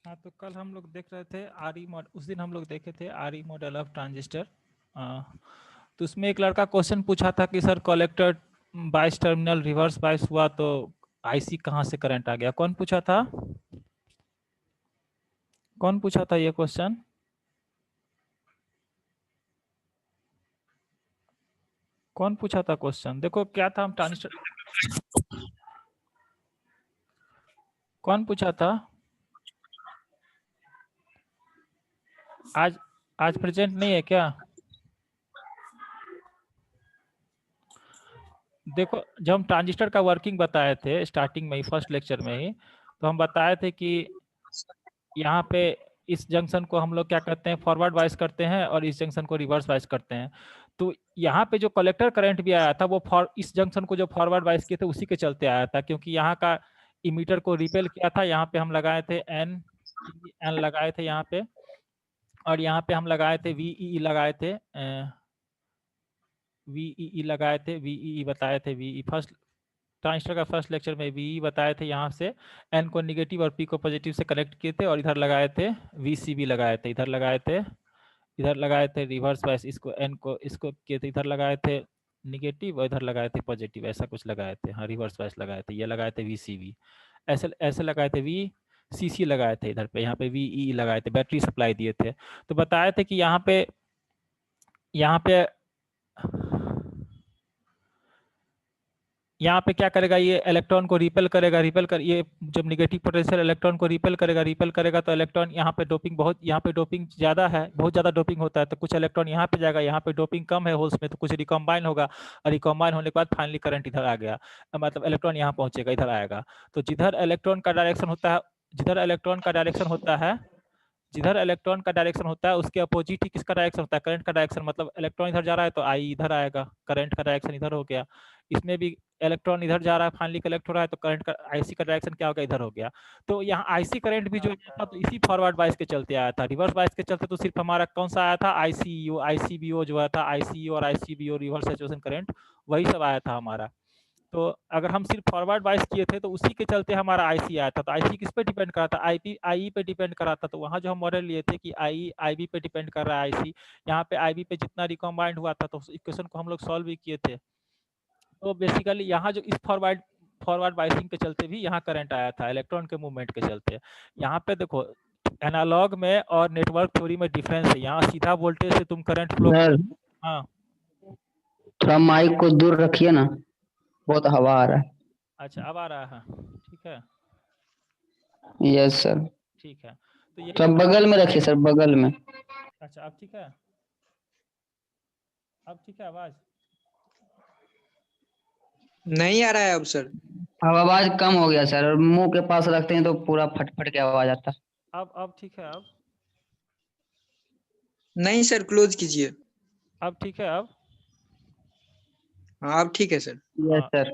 हाँ, तो कल हम लोग देख रहे थे उस दिन हम लोग देखे थे आरई मॉडल ऑफ ट्रांजिस्टर। तो उसमें एक लड़का क्वेश्चन पूछा था कि सर कलेक्टर बाइस टर्मिनल रिवर्स बाइस हुआ तो आईसी कहाँ से करंट आ गया। कौन पूछा था ये क्वेश्चन? कौन पूछा था क्वेश्चन? देखो क्या था, हम ट्रांजिस्टर कौन पूछा था? आज प्रेजेंट नहीं है क्या? देखो, जब हम ट्रांजिस्टर का वर्किंग बताए थे स्टार्टिंग में ही, फर्स्ट लेक्चर में ही, तो हम बताए थे कि यहाँ पे इस जंक्शन को हम लोग क्या करते हैं, फॉरवर्ड वाइज करते हैं, और इस जंक्शन को रिवर्स वाइज करते हैं। तो यहाँ पे जो कलेक्टर करंट भी आया था वो इस जंक्शन को जो फॉरवर्ड वाइज किए थे उसी के चलते आया था, क्योंकि यहाँ का इमीटर को रिपेल किया था। यहाँ पे हम लगाए थे एन लगाए थे यहाँ पे, और यहाँ पे हम लगाए थे वीई लगाए थे, वीई लगाए थे, वीई बताए थे, वी फर्स्ट ट्रांजिस्टर का फर्स्ट लेक्चर में वी बताए थे। यहाँ से एन को निगेटिव और पी को पॉजिटिव से कनेक्ट किए थे, और इधर लगाए थे वीसीबी लगाए थे, इधर लगाए थे रिवर्स वाइज, इसको एन को इसको किए थे, इधर लगाए थे निगेटिव और इधर लगाए थे पॉजिटिव, ऐसा कुछ लगाए थे। हाँ, रिवर्स वाइज लगाए थे, ये लगाए थे वीसीबी, ऐसे ऐसे लगाए थे, वी सीसी लगाए थे इधर पे, यहाँ पे वीई लगाए थे, बैटरी सप्लाई दिए थे। तो बताए थे कि यहाँ पे क्या करेगा, ये इलेक्ट्रॉन को रिपेल करेगा, ये जब निगेटिव पोटेंशियल इलेक्ट्रॉन को रिपेल करेगा तो इलेक्ट्रॉन यहाँ पे डोपिंग ज़्यादा है, बहुत ज़्यादा डोपिंग होता है, तो कुछ इलेक्ट्रॉन यहाँ पे जाएगा, यहाँ पे डोपिंग कम है होल्स में, तो कुछ रिकम्बाइन होगा, और रिकम्बाइन होने के बाद फाइनली करंट इधर आ गया, मतलब इलेक्ट्रॉन यहाँ पहुँचेगा, इधर आएगा। तो जिधर इलेक्ट्रॉन का डायरेक्शन होता है उसके अपोजिट ही किसका डायरेक्शन होता है, करंट का डायरेक्शन। मतलब इलेक्ट्रॉन इधर जा रहा है तो आई इधर आएगा, करंट का डायरेक्शन इधर हो गया। इसमें भी इलेक्ट्रॉन इधर जा रहा है, फाइनली कलेक्ट हो रहा है, तो करंट का आईसी का डायरेक्शन क्या होगा, इधर हो गया। तो यहाँ आईसी करंट भी जो आया था तो इसी फॉरवर्ड बाइस के चलते आया था। रिवर्स बाइस के चलते तो सिर्फ हमारा कौन सा आया था, आईसीबीओ जो आया था, आईसीईओ और आईसीबीओ रिवर्स सैचुरेशन करंट, वही सब आया था हमारा। तो अगर हम सिर्फ फॉरवर्ड बाइस किए थे तो उसी के चलते हमारा आईसी आया था। तो आईसी किस पे डिपेंड करा था, आई पे डिपेंड करा था। तो वहाँ जो हम मॉडल लिए थे कि आईबी पे डिपेंड कर रहा है आईसी, यहाँ पे आईबी पे जितना रिकम्बाइंड हुआ था तो उस इक्वेशन को हम लोग सॉल्व भी किए थे। तो बेसिकली यहाँ जो इस फॉरवर्ड बाइसिंग के चलते भी यहाँ करंट आया था, इलेक्ट्रॉन के मूवमेंट के चलते। यहाँ पे देखो, एनालॉग में और नेटवर्क थ्योरी में डिफरेंस है। यहाँ सीधा वोल्टेज से तुम करंट फ्लो। हाँ, थोड़ा माइक को दूर रखिए ना, बहुत हवा आ रहा है। अच्छा अब आ रहा है, ठीक है, यस सर। ठीक है। तो यही थोड़ा बगल में रखिए सर, बगल में। अच्छा अब ठीक है, आवाज नहीं आ रहा है अब सर। अब आवाज कम हो गया सर, और मुंह के पास रखते हैं तो पूरा फट फट के आवाज आता है। अब ठीक है, नहीं सर, क्लोज कीजिए। अब ठीक है, हाँ अब ठीक है सर। यस हाँ सर।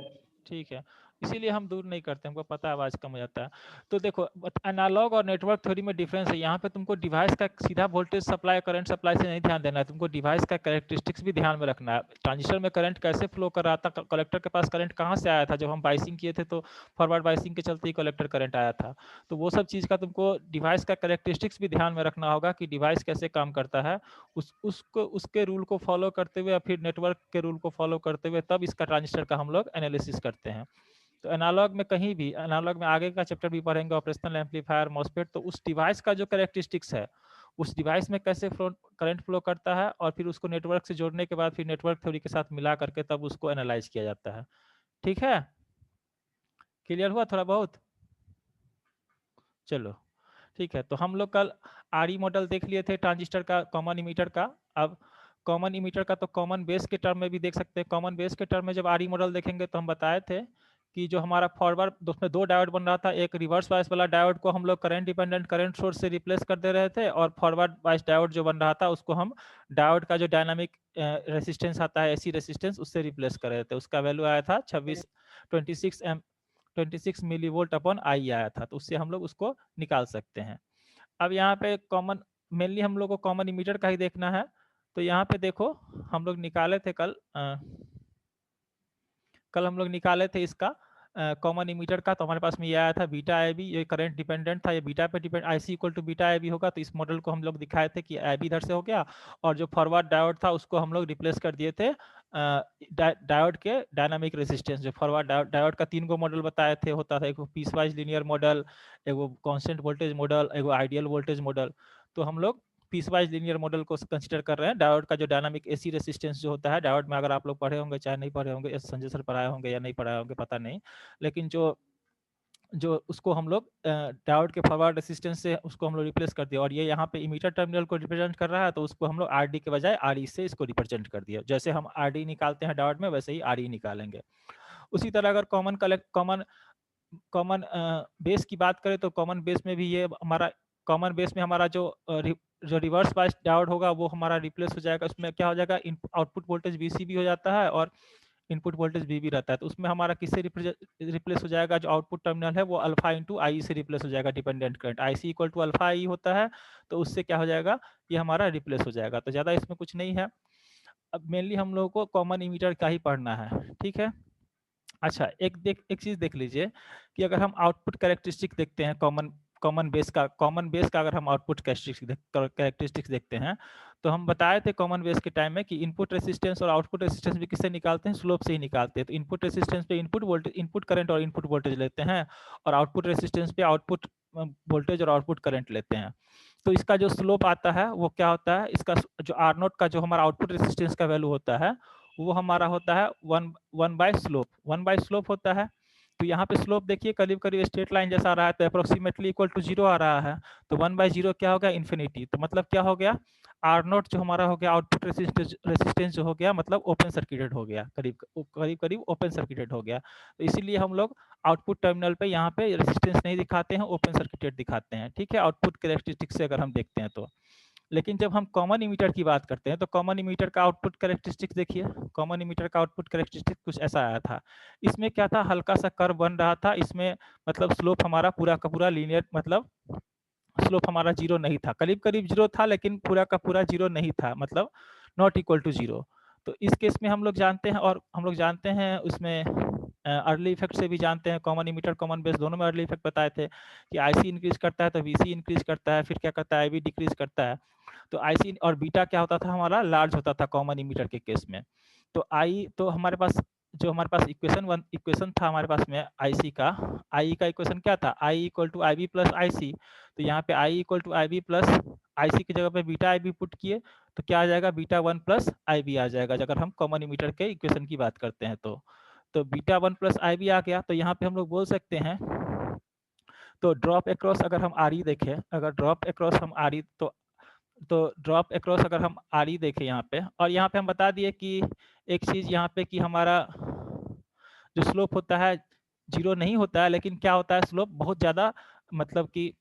ठीक है। इसीलिए हम दूर नहीं करते, हमको पता है आवाज़ कम हो जाता है। तो देखो, एनालॉग और नेटवर्क थ्योरी में डिफरेंस है। यहाँ पे तुमको डिवाइस का सीधा वोल्टेज सप्लाई, करंट सप्लाई से नहीं ध्यान देना है, तुमको डिवाइस का कैरेक्टरिस्टिक्स भी ध्यान में रखना है। ट्रांजिस्टर में करंट कैसे फ्लो कर रहा था, कलेक्टर के पास करंट कहाँ से आया था, जब हम बाइसिंग किए थे तो फॉरवर्ड बाइसिंग के चलते ही कलेक्टर करंट आया था। तो वो सब चीज़ का तुमको डिवाइस का कैरेक्टरिस्टिक्स भी ध्यान में रखना होगा कि डिवाइस कैसे काम करता है, उसके रूल को फॉलो करते हुए या फिर नेटवर्क के रूल को फॉलो करते हुए तब इसका ट्रांजिस्टर का हम लोग एनालिसिस करते हैं। तो एनालॉग में कहीं भी, एनालॉग में आगे का चैप्टर भी पढ़ेंगे, ऑपरेशनल एम्पलीफायर, मॉसफेट, तो उस डिवाइस का जो कैरेक्टरिस्टिक्स है, उस डिवाइस में कैसे करंट फ्लो करता है, और फिर उसको नेटवर्क से जोड़ने के बाद फिर नेटवर्क थ्योरी के साथ मिला करके तब उसको एनालाइज किया जाता है। ठीक है, क्लियर हुआ थोड़ा बहुत? चलो ठीक है। तो हम लोग कल आरई मॉडल देख लिए थे ट्रांजिस्टर का, कॉमन इमीटर का। अब कॉमन इमीटर का तो कॉमन बेस के टर्म में भी देख सकते हैं। कॉमन बेस के टर्म में जब आरई मॉडल देखेंगे तो हम बताए थे कि जो हमारा फॉरवर्ड, उसमें दो डायोड बन रहा था, एक रिवर्स बायस वाला डायोड को हम लोग करंट डिपेंडेंट करंट सोर्स से रिप्लेस कर दे रहे थे, और फॉरवर्ड बायस डायोड जो बन रहा था उसको हम डायोड का जो डायनामिक रेसिस्टेंस आता है, एसी रेसिस्टेंस, उससे रिप्लेस कर रहे थे। उसका वैल्यू आया था 26 मिली वोल्ट अपॉन आई आया था, तो उससे हम लोग उसको निकाल सकते हैं। अब यहाँ पे कॉमन, मेनली हम लोग को कॉमन इमीटर का ही देखना है। तो यहाँ पे देखो, हम लोग निकाले थे कल हम लोग निकाले थे इसका कॉमन इमीटर का, तो हमारे पास में ये आया था बीटा आई बी, ये करंट डिपेंडेंट था, ये बीटा पे depend, I C equal to beta I B होगा। तो इस मॉडल को हम लोग दिखाए थे कि आई बी इधर से हो गया, और जो फॉरवर्ड डायोड था उसको हम लोग रिप्लेस कर दिए थे डायोड के डायनामिक रेजिस्टेंस। जो फॉरवर्ड डायोड का 3 गो मॉडल बताए थे, होता था एक पीस वाइज लीनियर मॉडल, एगो कांस्टेंट वोल्टेज मॉडल, एगो आइडियल वोल्टेज मॉडल। तो हम लोग पीस वाइज लीनियर मॉडल को कंसीडर कर रहे हैं। डायोड का जो डायनामिक एसी रेजिस्टेंस जो होता है डायोड में, अगर आप लोग पढ़े होंगे चाहे नहीं पढ़े होंगे, संजय सर पढ़ाए होंगे या नहीं पढ़ाए होंगे पता नहीं, लेकिन जो जो उसको हम लोग डायोड के फॉरवर्ड रेसिस्टेंस से उसको हम लोग रिप्लेस कर दिया, और ये यहाँ पे इमीटर टर्मिनल को रिप्रेजेंट कर रहा है, तो उसको हम लोग आर डी के बजाय आर ई से इसको रिप्रेजेंट कर दिया। जैसे हम आर डी निकालते हैं डायोड में, वैसे ही आर ई निकालेंगे। उसी तरह अगर कॉमन बेस की बात करें, तो कॉमन बेस में भी ये हमारा कॉमन बेस में हमारा जो रिवर्स बायस डायोड होगा वो हमारा रिप्लेस हो जाएगा। उसमें क्या हो जाएगा, आउटपुट वोल्टेज वीसी भी हो जाता है और इनपुट वोल्टेज भी रहता है। तो उसमें हमारा किससे रिप्लेस हो जाएगा, जो आउटपुट टर्मिनल है वो अल्फा इंटू आई से रिप्लेस हो जाएगा, dependent current I C equal to alpha I होता है। तो उससे क्या हो जाएगा, ये हमारा रिप्लेस हो जाएगा। तो ज़्यादा इसमें कुछ नहीं है। अब मेनली हम लोगों को कॉमन इमीटर का ही पढ़ना है, ठीक है। अच्छा, एक चीज़ देख लीजिए कि अगर हम आउटपुट कैरेक्टरिस्टिक देखते हैं कॉमन बेस का अगर हम आउटपुट कैरेक्टरिस्टिक्स देखते हैं, तो हम बताए थे कॉमन बेस के टाइम में कि इनपुट रेसिस्टेंस और आउटपुट रेसिस्टेंस भी किससे निकालते हैं, स्लोप से ही निकालते हैं। तो इनपुट रेसिस्टेंस पे इनपुट करंट और इनपुट वोल्टेज लेते हैं, और आउटपुट रेसिस्टेंस पे आउटपुट वोल्टेज और आउटपुट करंट लेते हैं। तो इसका जो स्लोप आता है वो क्या होता है, इसका जो आर नोट का जो हमारा आउटपुट रेसिस्टेंस का वैल्यू होता है वो हमारा होता है वन बाय स्लोप होता है। तो यहाँ पे स्लोप देखिए करीब करीब स्ट्रेट लाइन जैसा आ रहा है, तो अप्रोक्सीमेटली इक्वल टू 0 आ रहा है। तो 1/0 क्या हो गया, इन्फिनिटी। तो मतलब क्या हो गया, आर नोट जो हमारा हो गया आउटपुट रेसिस्टेंस जो हो गया, मतलब ओपन सर्किटेड हो गया, करीब करीब ओपन सर्किटेड हो गया। तो इसीलिए हम लोग आउटपुट टर्मिनल पे यहाँ पे रेसिस्टेंस नहीं दिखाते हैं, ओपन सर्किटेड दिखाते हैं, ठीक है, आउटपुट कैरेक्टरिस्टिक से अगर हम देखते हैं तो। लेकिन जब हम कॉमन इमीटर की बात करते हैं, तो कॉमन इमीटर का आउटपुट कैरेक्टरिस्टिक देखिए, कॉमन इमीटर का आउटपुट कैरेक्टरिस्टिक कुछ ऐसा आया था। इसमें क्या था, हल्का सा कर्व बन रहा था इसमें, मतलब स्लोप हमारा पूरा का पूरा लीनियर, मतलब स्लोप हमारा 0 नहीं था, करीब करीब 0 था, लेकिन पूरा का पूरा 0 नहीं था, मतलब नॉट इक्वल टू 0। तो इस केस में हम लोग जानते हैं, और हम लोग जानते हैं उसमें अर्ली इफेक्ट से भी जानते हैं, कॉमन इमीटर कॉमन बेस दोनों में अर्ली इफेक्ट बताए थे कि आईसी इंक्रीज करता है तो वीसी इंक्रीज करता है, फिर क्या करता है, आईवी डिक्रीज करता है। तो आईसी और बीटा क्या होता था, हमारा लार्ज होता था कॉमन इमीटर के केस में। तो हमारे पास इक्वेशन था हमारे पास में आईसी का, आई का इक्वेशन क्या था, I equal to I B plus I C. तो यहाँ पे I equal to I B plus I C की जगह पे बीटा आई बी पुट किए, तो क्या आ जाएगा, बीटा 1 प्लस आई बी आ जाएगा, अगर हम कॉमन इमीटर के इक्वेशन की बात करते हैं तो बीटा 1 प्लस आई बी आ गया। तो यहाँ पे हम लोग बोल सकते हैं, तो ड्रॉप अक्रॉस अगर हम आर ई देखें, अगर ड्रॉप अक्रॉस हम आर ई तो ड्रॉप अक्रॉस अगर हम आर ई देखें यहाँ पे, और यहाँ पे हम बता दिए कि एक चीज़ यहाँ पे कि हमारा जो स्लोप होता है 0 नहीं होता है, लेकिन क्या होता है, स्लोप बहुत ज़्यादा, मतलब कि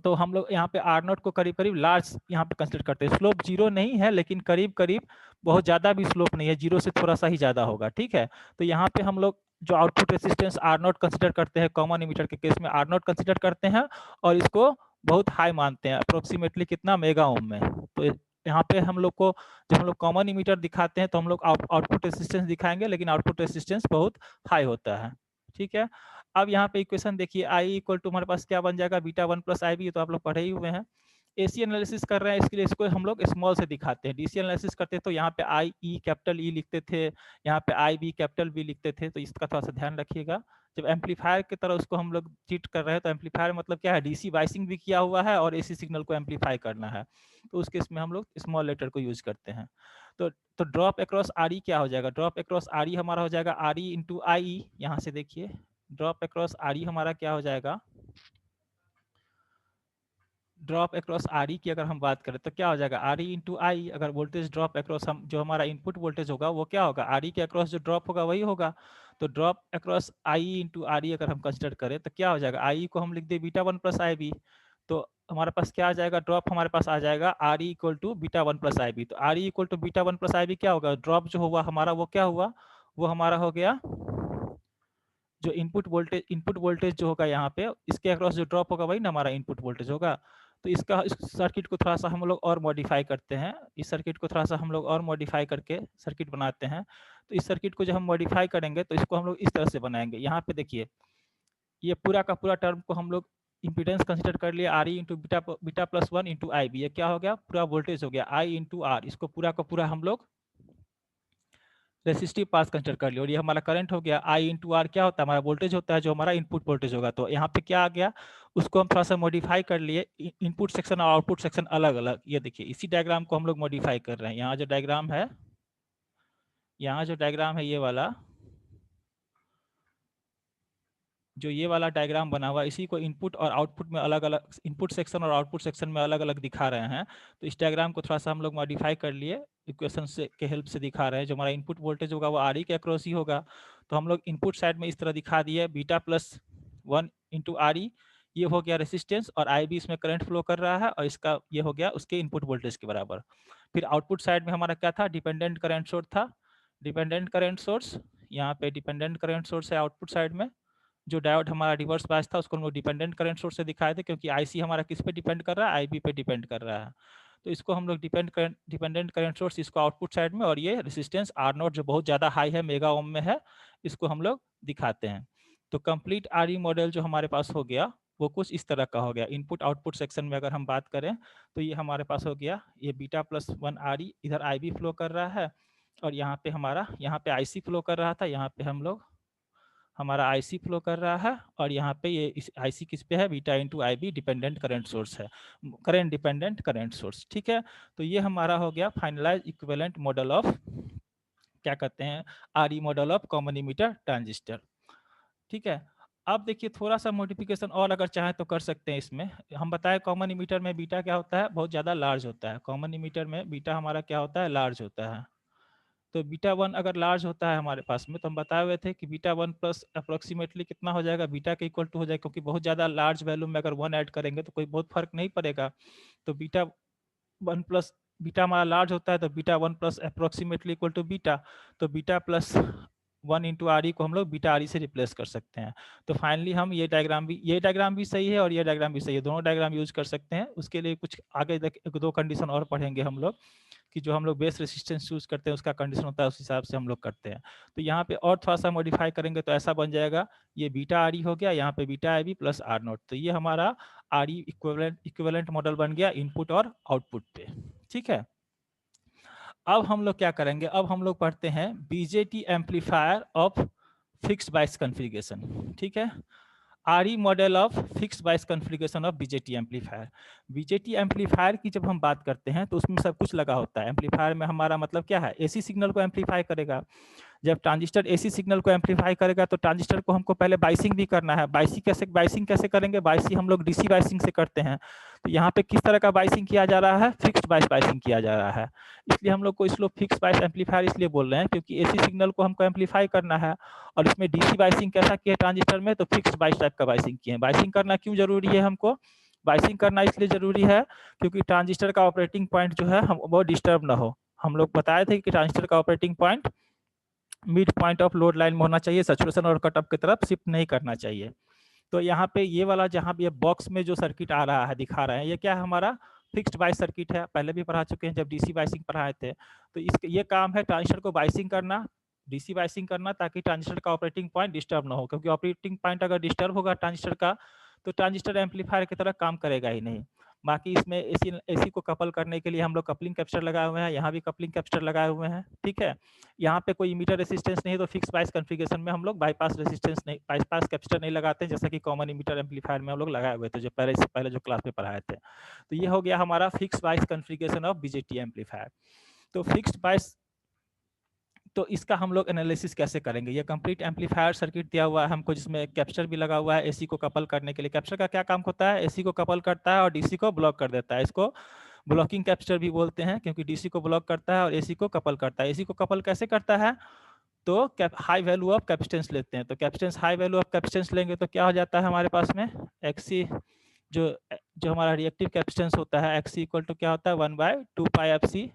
तो हम लोग यहाँ पे आर नोट को करीब करीब लार्ज यहाँ पे कंसिडर करते हैं। स्लोप 0 नहीं है, लेकिन करीब करीब बहुत ज़्यादा भी स्लोप नहीं है, 0 से थोड़ा सा ही ज़्यादा होगा, ठीक है। तो यहाँ पे हम लोग जो output resistance R naught consider करते हैं, कॉमन इमीटर के केस में आर नोट कंसिडर करते हैं, और इसको बहुत हाई मानते हैं, अप्रोक्सीमेटली कितना, मेगा ओम में। तो यहाँ पे हम लोग को जब हम लोग कॉमन इमीटर दिखाते हैं तो हम लोग आउटपुट रेसिस्टेंस दिखाएंगे, लेकिन आउटपुट रेसिस्टेंस बहुत हाई होता है, ठीक है। अब यहाँ पे इक्वेशन देखिए, आई इक्वल टू हमारे पास क्या बन जाएगा, बीटा 1 प्लस आई बी, तो आप लोग पढ़े ही हुए हैं। एसी एनालिसिस कर रहे हैं, इसके लिए इसको हम लोग स्मॉल से दिखाते हैं। डीसी एनालिसिस करते हैं तो यहाँ पे आई ई कैपिटल ई लिखते थे, यहाँ पे आई बी कैपिटल बी लिखते थे, तो इसका थोड़ा सा ध्यान रखिएगा। जब एम्पलीफायर की तरह उसको हम लोग ट्रीट कर रहे हैं, तो एम्पलीफायर मतलब क्या है, डीसी वाइसिंग भी किया हुआ है और एसी सिग्नल को एम्पलीफाई करना है, तो उस केस में हम लोग स्मॉल लेटर को यूज करते हैं। तो ड्रॉप अक्रॉस आर ई क्या हो जाएगा, ड्रॉप अक्रॉस आर ई हमारा हो जाएगा आर ई इंटू आई ई। यहाँ से देखिए ड्रॉप अक्रॉस आर ई हमारा क्या हो जाएगा, ड्रॉप अक्रॉस आर ई की अगर हम बात करें तो क्या हो जाएगा, आर ई इंटू आई। अगर वोल्टेज ड्रॉप अक्रॉस हम जो हमारा इनपुट वोल्टेज होगा वो क्या होगा, आर ई के अक्रॉस जो ड्रॉप होगा वही होगा। तो drop across I into R ई अगर हम कंसिडर करें तो क्या हो जाएगा, आई को हम लिख दे बीटा 1 प्लस आई बी, तो हमारे पास क्या आ जाएगा, ड्रॉप हमारे पास आ जाएगा R E equal to beta 1 plus I B. तो R E equal to beta 1 plus I B क्या होगा, ड्रॉप जो हुआ हमारा वो क्या हुआ, वो हमारा हो गया जो इनपुट वोल्टेज जो होगा यहाँ पे, इसके अक्रॉस जो ड्रॉप होगा वही ना हमारा इनपुट वोल्टेज होगा। तो इस सर्किट को थोड़ा सा हम लोग और मॉडिफाई करते हैं, इस सर्किट को थोड़ा सा हम लोग और मॉडिफाई करके सर्किट बनाते हैं। तो इस सर्किट को जब हम मॉडिफाई करेंगे तो इसको हम लोग इस तरह से बनाएंगे। यहाँ पे देखिए ये पूरा का पूरा टर्म को हम लोग इम्पीडेंस कंसिडर कर लिए, R E into beta plus 1 into I B. ये क्या हो गया, पूरा वोल्टेज हो गया आई इंटू आर। इसको पूरा का पूरा हम लोग रेसिस्टिव पास कंसिडर कर लिया, और ये हमारा करंट हो गया। आई इंटू आर क्या होता है, हमारा वोल्टेज होता है जो हमारा इनपुट वोल्टेज होगा। तो यहाँ पे क्या आ गया, उसको हम थोड़ा सा मॉडिफाई कर लिए, इनपुट सेक्शन और आउटपुट सेक्शन अलग अलग। ये देखिए इसी डायग्राम को हम लोग मॉडिफाई कर रहे हैं। यहाँ जो डायग्राम है, यहाँ जो डायग्राम है ये वाला, जो ये वाला डायग्राम बना हुआ, इसी को इनपुट और आउटपुट में अलग अलग, इनपुट सेक्शन और आउटपुट सेक्शन में अलग अलग दिखा रहे हैं। तो इस डायग्राम को थोड़ा सा हम लोग मॉडिफाई कर लिए, इक्वेशन से के हेल्प से दिखा रहे हैं। जो हमारा इनपुट वोल्टेज होगा वो आर ई के अक्रॉस ही होगा। तो हम लोग इनपुट साइड में इस तरह दिखा दिए, beta plus 1 into R E, ये हो गया रेसिस्टेंस, और आई बी इसमें करंट फ्लो कर रहा है, और इसका ये हो गया उसके इनपुट वोल्टेज के बराबर। फिर आउटपुट साइड में हमारा क्या था, डिपेंडेंट करंट सोर्स था, डिपेंडेंट करंट सोर्स। यहाँ पे डिपेंडेंट करंट सोर्स है आउटपुट साइड में। जो डायोड हमारा रिवर्स बायस था उसको हम लोग डिपेंडेंट करंट सोर्स से दिखाए थे, क्योंकि आईसी हमारा किस पे डिपेंड कर रहा है, आईबी पे डिपेंड कर रहा है। तो इसको हम लोग डिपेंडेंट करंट सोर्स, इसको आउटपुट साइड में, और ये रेसिस्टेंस आर नॉट जो बहुत ज़्यादा हाई है, मेगा ओम में है, इसको हम लोग दिखाते हैं। तो कंप्लीट आर ई मॉडल जो हमारे पास हो गया वो कुछ इस तरह का हो गया। इनपुट आउटपुट सेक्शन में अगर हम बात करें तो ये हमारे पास हो गया, ये बीटा प्लस 1 आर ई, इधर आई बी फ्लो कर रहा है, और यहाँ पे हमारा, यहाँ पे आईसी फ्लो कर रहा था, यहाँ पे हम लोग हमारा आईसी फ्लो कर रहा है, और यहाँ पे ये इस आईसी किस पे है, beta into I be dependent current source है, करंट डिपेंडेंट करंट सोर्स। ठीक है, तो ये हमारा हो गया फाइनलाइज इक्विवेलेंट मॉडल ऑफ, क्या कहते हैं, R E model of common emitter transistor. ठीक है, अब देखिए थोड़ा सा मॉडिफिकेशन और अगर चाहें तो कर सकते हैं इसमें। हम बताएं कॉमन इमीटर में बीटा क्या होता है, बहुत ज़्यादा लार्ज होता है। कॉमन इमीटर में बीटा हमारा क्या होता है, लार्ज होता है। तो बीटा 1 अगर लार्ज होता है हमारे पास में, तो हम बताए हुए थे कि बीटा 1 प्लस अप्रोक्सीमेटली कितना हो जाएगा, बीटा के इक्वल टू हो जाएगा, क्योंकि बहुत ज़्यादा लार्ज वैल्यू में अगर 1 ऐड करेंगे तो कोई बहुत फर्क नहीं पड़ेगा। तो बीटा 1 प्लस, बीटा हमारा लार्ज होता है तो beta 1 plus approximately equal to beta, तो beta plus 1 into R E को हम लोग बीटा आर ई से रिप्लेस कर सकते हैं। तो फाइनली हम ये डायग्राम भी सही है और ये डायग्राम भी सही है, दोनों डायग्राम यूज कर सकते हैं। उसके लिए कुछ आगे एक दो कंडीशन और पढ़ेंगे हम लोग, कि जो हम लोग बेस रेसिस्टेंस यूज करते हैं उसका कंडीशन होता है, उस हिसाब से हम लोग करते हैं। तो यहाँ पे और थोड़ा सा मॉडिफाई करेंगे तो ऐसा बन जाएगा, ये बीटा आर ई हो गया, यहाँ पे beta I B plus R naught. तो ये हमारा आर ई इक्विवेलेंट मॉडल बन गया इनपुट और आउटपुट पे। ठीक है, अब हम लोग क्या करेंगे, अब हम लोग पढ़ते हैं BJT amplifier of fixed bias configuration. ठीक है, RE model of fixed bias configuration of BJT amplifier. BJT amplifier की जब हम बात करते हैं तो उसमें सब कुछ लगा होता है। एम्पलीफायर में हमारा मतलब क्या है, एसी सिग्नल को एम्पलीफाई करेगा। जब ट्रांजिस्टर एसी सिग्नल को एम्पलीफाई करेगा तो ट्रांजिस्टर को हमको पहले बाइसिंग भी करना है। बाइसिंग कैसे करेंगे, बाइसिंग हम लोग डीसी बाइसिंग से करते हैं। तो यहाँ पे किस तरह का बाइसिंग किया जा रहा है, फिक्स्ड बायस बाइसिंग किया जा रहा है। इसलिए हम लोग को इसको फिक्स्ड बायस एम्पलीफायर इसलिए बोल रहे हैं क्योंकि एसी सिग्नल को हमको एम्पलीफाई करना है, और इसमें डीसी बाइसिंग कैसा किया ट्रांजिस्टर में, तो फिक्स्ड बायस टाइप का बाइसिंग किए। बाइसिंग करना क्यों जरूरी है हमको, बाइसिंग करना इसलिए जरूरी है क्योंकि ट्रांजिस्टर का ऑपरेटिंग पॉइंट जो है हम वो डिस्टर्ब ना हो। हम लोग बताए थे कि ट्रांजिस्टर का operating point mid point of load line में होना चाहिए, सैचुरेशन और कट ऑफ की तरफ शिफ्ट नहीं करना चाहिए। तो यहाँ पे ये वाला जहाँ भी बॉक्स में जो सर्किट आ रहा है दिखा रहे हैं, ये क्या है, हमारा फिक्स्ड बायस सर्किट है। पहले भी पढ़ा चुके हैं जब डीसी बाइसिंग पढ़ाए थे। तो इसके ये काम है ट्रांजिस्टर को बाइसिंग करना, डीसी बाइसिंग करना, ताकि ट्रांजिस्टर का ऑपरेटिंग पॉइंट डिस्टर्ब ना हो। क्योंकि ऑपरेटिंग पॉइंट अगर डिस्टर्ब होगा ट्रांजिस्टर का तो ट्रांजिस्टर एम्पलीफायर की तरह काम करेगा ही नहीं। बाकी इसमें एसी को कपल करने के लिए हम लोग कपलिंग कैपेसिटर लगाए हुए हैं, यहाँ भी कपलिंग कैपेसिटर लगाए हुए हैं। ठीक है, यहाँ पे कोई इमीटर रेसिस्टेंस नहीं है तो फिक्स बायस कॉन्फ़िगरेशन में हम लोग बाईपास रेसिस्टेंस नहीं, बाईपास कैपेसिटर नहीं लगाते हैं, जैसा कि कॉमन इमीटर एम्पलीफायर में हम लोग लगाए हुए थे जो पहले जो क्लास में पढ़ाए थे। तो ये हो गया हमारा fix bias configuration of BJT amplifier. तो फिक्स्ड बायस, तो इसका हम लोग एनालिसिस कैसे करेंगे, ये कंप्लीट एम्पलीफायर सर्किट दिया हुआ है हमको, जिसमें कैपेसिटर भी लगा हुआ है एसी को कपल करने के लिए। कैपेसिटर का क्या काम होता है, एसी को कपल करता है और डीसी को ब्लॉक कर देता है। इसको ब्लॉकिंग कैपेसिटर भी बोलते हैं क्योंकि डीसी को ब्लॉक करता है और एसी को कपल करता है। एसी को कपल कैसे करता है, तो हाई वैल्यू ऑफ कैपेसिटेंस लेते हैं। तो capacitance, high value of capacitance लेंगे तो क्या हो जाता है हमारे पास में, एक्सी जो जो हमारा रिएक्टिव कैपेसिटेंस होता है, एक्सी इक्वल टू क्या होता है, 1/2 पाई एफ सी।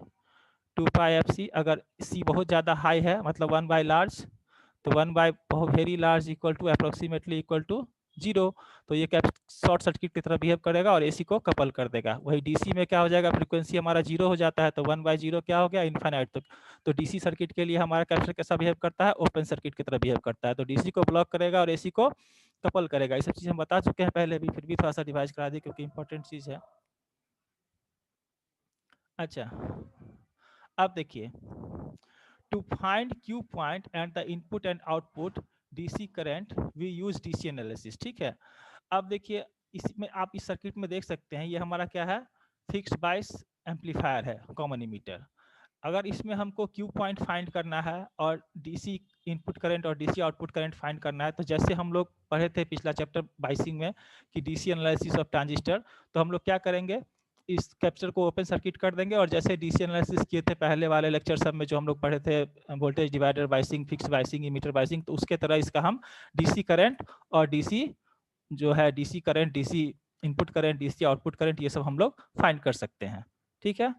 2 पाई एफ सी, अगर सी बहुत ज़्यादा हाई है मतलब 1 बाई लार्ज, तो 1 by very large equal to approximately equal to zero, तो ये शॉर्ट सर्किट की तरह बिहेव करेगा और एसी को कपल कर देगा। वही डीसी में क्या हो जाएगा, फ्रीक्वेंसी हमारा जीरो हो जाता है तो 1/0 क्या हो गया, इनफाइनाइट। तो डीसी सर्किट के लिए हमारा कैपेसिटर कैसा बिहेव करता है, ओपन सर्किट की तरह बिहेव करता है। तो डीसी को ब्लॉक करेगा और एसी को कपल करेगा। ये सब चीज़ हम बता चुके हैं पहले भी, फिर भी थोड़ा सा रिवाइज करा दी क्योंकि इंपॉर्टेंट चीज़ है। अच्छा, अब देखिए, to find Q point and the input and output DC current we use DC analysis. ठीक है, अब देखिए इसमें आप इस सर्किट में देख सकते हैं, ये हमारा क्या है, फिक्स्ड बायस एम्पलीफायर है, कॉमन इमीटर। अगर इसमें हमको क्यू पॉइंट फाइंड करना है और डीसी इनपुट करंट और डीसी आउटपुट करंट फाइंड करना है, तो जैसे हम लोग पढ़े थे पिछला चैप्टर बाइसिंग में कि डीसी एनालिसिस ऑफ ट्रांजिस्टर, तो हम लोग क्या करेंगे, इस कैपेसिटर को ओपन सर्किट कर देंगे और जैसे डीसी एनालिसिस किए थे पहले वाले लेक्चर सब में जो हम लोग पढ़े थे, voltage divider biasing, fix biasing, emitter biasing, तो उसके तरह इसका हम डीसी करंट और डीसी जो है, DC current, DC input current, DC output current, ये सब हम लोग फाइंड कर सकते हैं। ठीक है,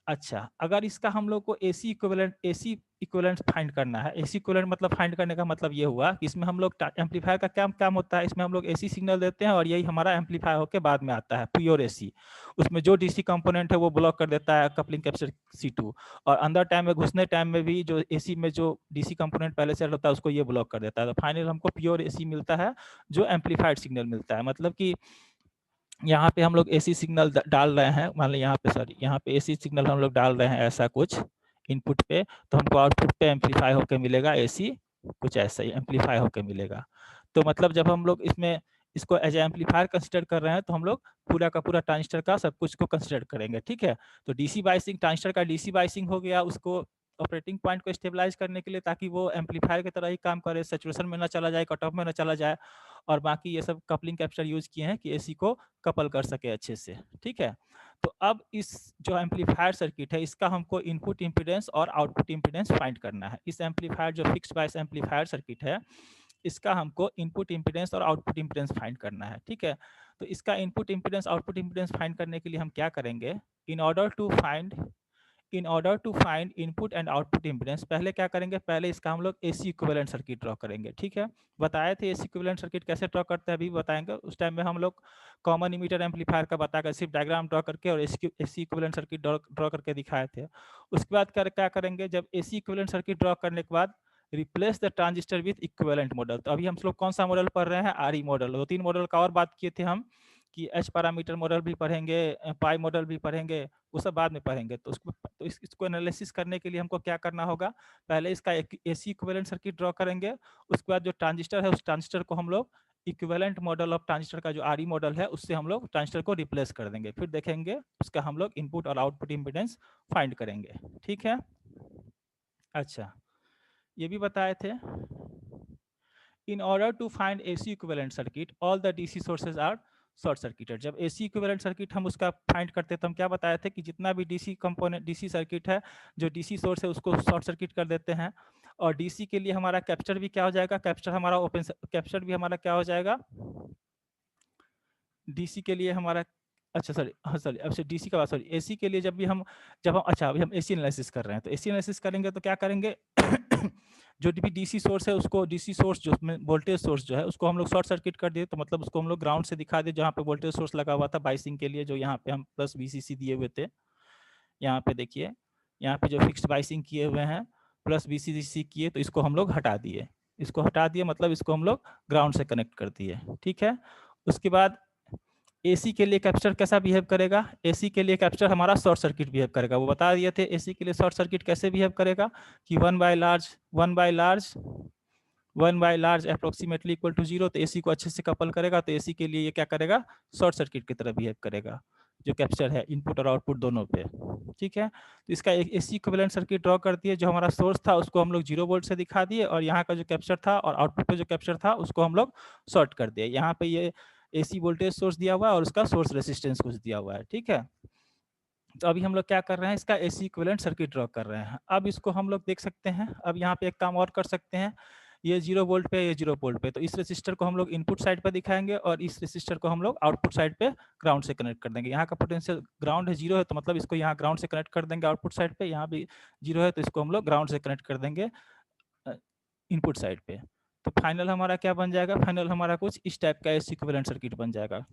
अच्छा, अगर इसका हम लोग को एसी इक्विवेलेंट फाइंड करना है, एसी इक्विवेलेंट मतलब फाइंड करने का मतलब ये हुआ कि इसमें हम लोग एम्पलीफायर का क्या काम होता है, इसमें हम लोग एसी सिग्नल देते हैं और यही हमारा एम्पलीफायर होकर बाद में आता है प्योर एसी। उसमें जो डीसी कंपोनेंट है वो ब्लॉक कर देता है कपलिंग कैपेसिटर C2, और अंदर टाइम में घुसने टाइम में भी जो एसी में जो डीसी कंपोनेंट पहले से होता है उसको ये ब्लॉक कर देता है। तो फाइनल हमको प्योर एसी मिलता है जो एम्पलीफाइड सिग्नल मिलता है। मतलब कि यहाँ पे हम लोग एसी सिग्नल डाल रहे हैं, मान लीजिए यहाँ पे, सॉरी, यहाँ पे एसी सिग्नल हम लोग डाल रहे हैं ऐसा कुछ इनपुट पे, तो हमको आउटपुट पे एम्पलीफाई होकर मिलेगा एसी, कुछ ऐसा ही एम्पलीफाई होकर मिलेगा। तो मतलब जब हम लोग इसमें इसको एज एम्पलीफायर कंसिडर कर रहे हैं तो हम लोग पूरा का पूरा ट्रांजिस्टर का सब कुछ को कंसिडर करेंगे। ठीक है, तो डीसी बाइसिंग, ट्रांजिस्टर का डीसी बाइसिंग हो गया, उसको ऑपरेटिंग पॉइंट को स्टेबलाइज करने के लिए ताकि वो एम्पलीफायर की तरह ही काम करे, सैचुरेशन में ना चला जाए, कट ऑफ में ना चला जाए, और बाकी ये सब कपलिंग कैपेसिटर यूज किए हैं कि एसी को कपल कर सके अच्छे से। ठीक है, तो अब इस जो एम्पलीफायर सर्किट है इसका हमको इनपुट इम्पीडेंस और आउटपुट इम्पीडेंस फाइंड करना है। इस एम्पलीफायर जो फिक्स्ड बायस एम्पलीफायर सर्किट है इसका हमको इनपुट इम्पीडेंस और आउटपुट इम्पीडेंस फाइंड करना है। ठीक है, तो इसका input impedance output impedance find करने के लिए हम क्या करेंगे, in order to find input and output impedance, पहले क्या करेंगे, पहले इसका हम लोग एसी इक्विवेलेंट सर्किट ड्रॉ करेंगे। ठीक है, बताए थे एसी इक्विवेलेंट सर्किट कैसे ड्रॉ करते हैं, अभी बताएंगे। उस टाइम में हम लोग कॉमन इमीटर एम्पलीफायर का बताकर सिर्फ डायग्राम ड्रॉ करके और एसी इक्विवेलेंट सर्किट ड्रॉ करके दिखाए थे। उसके बाद क्या करेंगे, जब एसी इक्विवेलेंट सर्किट ड्रॉ करने के बाद replace the transistor with equivalent model. तो अभी हम लोग कौन सा मॉडल पढ़ रहे हैं, आरई मॉडल। 2-3 मॉडल का और बात किए थे हम कि एच पैरामीटर मॉडल भी पढ़ेंगे, पाई मॉडल भी पढ़ेंगे, वो सब बाद में पढ़ेंगे। तो इसको एनालिसिस करने के लिए हमको क्या करना होगा, पहले इसका एसी इक्विवेलेंट सर्किट ड्रॉ करेंगे, उसके बाद जो ट्रांजिस्टर है उस ट्रांजिस्टर को हम लोग इक्विवेलेंट मॉडल ऑफ ट्रांजिस्टर का जो आरई मॉडल है उससे हम लोग ट्रांजिस्टर को रिप्लेस कर देंगे, फिर देखेंगे उसका हम लोग इनपुट और आउटपुट इम्पीडेंस फाइंड करेंगे। ठीक है, अच्छा, ये भी बताए थे, in order to find AC equivalent circuit all the DC sources are short circuited. जब एसी इक्विवेलेंट सर्किट हम उसका फाइंड करते हैं तो हम क्या बताए थे कि जितना भी डीसी कंपोनेंट, डीसी सर्किट है, जो डीसी सोर्स है उसको शॉर्ट सर्किट कर देते हैं। और डीसी के लिए हमारा कैपेसिटर भी क्या हो जाएगा, कैपेसिटर हमारा ओपन, कैपेसिटर भी हमारा क्या हो जाएगा, डीसी के लिए हमारा, अच्छा सॉरी, हाँ सॉरी, अब से डीसी का बात, सॉरी, एसी के लिए जब हम अच्छा अभी हम एसी एनालिसिस कर रहे हैं, तो एसी एनालिसिस करेंगे तो क्या करेंगे जो भी डीसी सोर्स है उसको, डीसी सोर्स जो वोल्टेज सोर्स जो है उसको हम लोग शॉर्ट सर्किट कर दिए, तो मतलब उसको हम लोग ग्राउंड से दिखा दिए जहाँ पे वोल्टेज सोर्स लगा हुआ था बाइसिंग के लिए, जो यहाँ पे हम प्लस VCC दिए हुए थे। यहाँ पे देखिए, यहाँ पे जो फिक्स्ड बाइसिंग किए हुए हैं प्लस VCC किए, तो इसको हम लोग हटा दिए, इसको हटा दिए मतलब इसको हम लोग ग्राउंड से कनेक्ट कर दिए। ठीक है, उसके बाद एसी के लिए कैपेसिटर कैसा बिहेव करेगा, एसी के लिए कैपेसिटर हमारा शॉर्ट सर्किट बिहेव करेगा। वो बता दिए थे एसी के लिए शॉर्ट सर्किट कैसे बिहेव करेगा कि 1/large अप्रोक्सीमेटली इक्वल टू 0, तो एसी को अच्छे से कपल करेगा, तो एसी के लिए ये क्या करेगा, शॉर्ट सर्किट की तरह बिहेव करेगा जो कैपेसिटर है इनपुट और आउटपुट दोनों पे। ठीक है, तो इसका एक एसी इक्विवेलेंट सर्किट ड्रॉ कर दिए, जो हमारा सोर्स था उसको हम लोग 0 वोल्ट से दिखा दिए, और यहाँ का जो कैपेसिटर था और आउटपुट पे जो कैपेसिटर था उसको हम लोग शॉर्ट कर दिए। यहाँ पे ये एसी वोल्टेज सोर्स दिया हुआ है और उसका सोर्स रेसिस्टेंस कुछ दिया हुआ है। ठीक है, तो अभी हम लोग क्या कर रहे हैं, इसका एसी इक्विवेलेंट सर्किट ड्रॉ कर रहे हैं। अब इसको हम लोग देख सकते हैं, अब यहाँ पे एक काम और कर सकते हैं, ये 0 वोल्ट पे, ये 0 वोल्ट पे, तो इस रेसिस्टर को हम लोग इनपुट साइड पे दिखाएंगे और इस रेसिस्टर को हम लोग आउटपुट साइड पे ग्राउंड से कनेक्ट कर देंगे। यहाँ का पोटेंशियल ग्राउंड है, 0 है, तो मतलब इसको यहाँ ग्राउंड से कनेक्ट कर देंगे आउटपुट साइड पे, यहाँ भी 0 है तो इसको हम लोग ग्राउंड से कनेक्ट कर देंगे इनपुट साइड पे। तो फाइनल हमारा क्या बन जाएगा, फाइनल हमारा कुछ इस टाइप का एसी इक्विवेलेंट सर्किट बन जाएगा।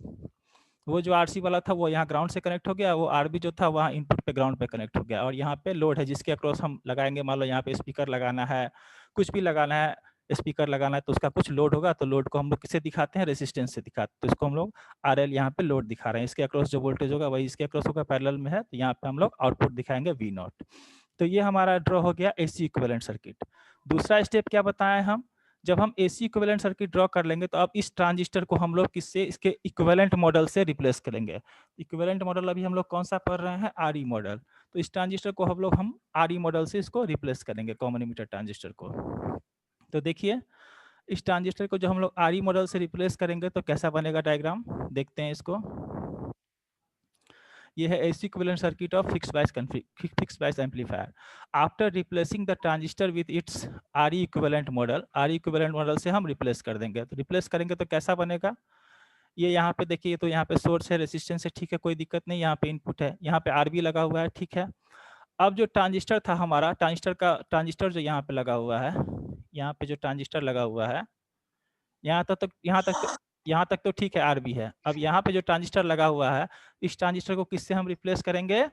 वो जो आरसी वाला था वो यहाँ ग्राउंड से कनेक्ट हो गया, वो आरबी जो था वहाँ इनपुट पे ग्राउंड पे कनेक्ट हो गया, और यहाँ पे लोड है जिसके अक्रॉस हम लगाएंगे, मान लो यहाँ पे स्पीकर लगाना है, कुछ भी लगाना है, स्पीकर लगाना है तो उसका कुछ लोड होगा, तो लोड को हम लोग किससे दिखाते हैं, रेजिस्टेंस से दिखाते हैं। तो इसको हम लोग आरएल यहाँ पे लोड दिखा रहे हैं, इसके अक्रॉस जो वोल्टेज होगा वही इसके अक्रॉस होगा, पैरेलल में है, तो यहाँ पे हम लोग आउटपुट दिखाएंगे वी नॉट। तो ये हमारा ड्रॉ हो गया एसी इक्विवेलेंट सर्किट। दूसरा स्टेप क्या बताएं हम, जब हम एसी इक्विवेलेंट सर्किट ड्रॉ कर लेंगे तो अब इस ट्रांजिस्टर को हम लोग किससे, इसके इक्विवेलेंट मॉडल से रिप्लेस करेंगे। इक्विवेलेंट मॉडल अभी हम लोग कौन सा पढ़ रहे हैं, आरई मॉडल। तो इस ट्रांजिस्टर को हम आरई मॉडल से इसको रिप्लेस करेंगे, कॉमन इमीटर ट्रांजिस्टर को। तो देखिए इस ट्रांजिस्टर को जो हम लोग आरई मॉडल से रिप्लेस करेंगे तो कैसा बनेगा डायग्राम, देखते हैं इसको। ये है AC equivalent circuit of fixed bias amplifier. After replacing the transistor with its RE equivalent model से हम रिप्लेस कर देंगे। तो रिप्लेस करेंगे तो कैसा बनेगा, ये यहाँ पे देखिए, तो यहाँ पे सोर्स है, रेजिस्टेंस है, ठीक है, कोई दिक्कत नहीं, यहाँ पे इनपुट है, यहाँ पे RB लगा हुआ है, ठीक है। अब जो ट्रांजिस्टर था हमारा, ट्रांजिस्टर जो यहाँ पे लगा हुआ है, यहाँ पे जो ट्रांजिस्टर लगा हुआ है, यहाँ तक तो ठीक है, आरबी है। अब यहाँ पे जो ट्रांजिस्टर लगा हुआ है, इस ट्रांजिस्टर को किससे हम रिप्लेस करेंगे,